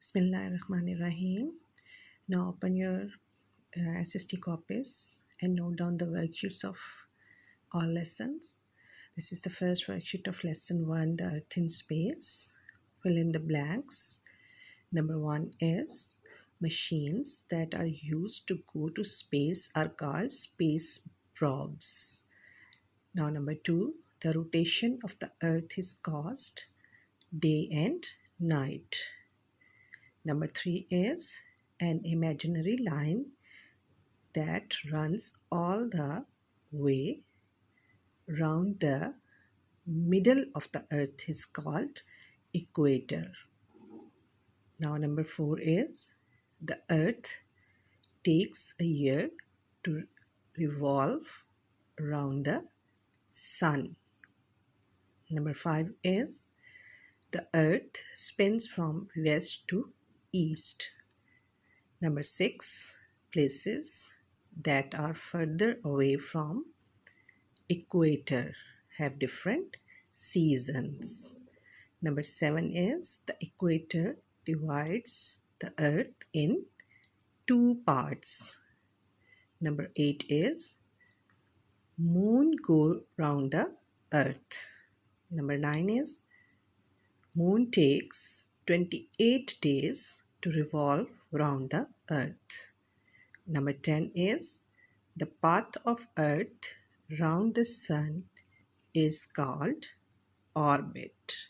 Bismillahirrahmanirrahim. Now open your SST copies and note down the worksheets of all lessons. This is the first worksheet of lesson 1, the earth in space. Fill in the blanks. Number 1 is machines that are used to go to space are called space probes. Now number 2, the rotation of the earth is caused day and night. Number 3 is an imaginary line that runs all the way round the middle of the earth is called equator. Now number 4 is the earth takes a year to revolve around the sun. Number 5 is the earth spins from west to east. Number 6, places that are further away from equator have different seasons. Number 7 is the equator divides the earth in 2 parts. Number 8 is moon go round the earth. Number 9 is moon takes 28 days to revolve round the earth. Number 10 is the path of earth round the sun is called orbit.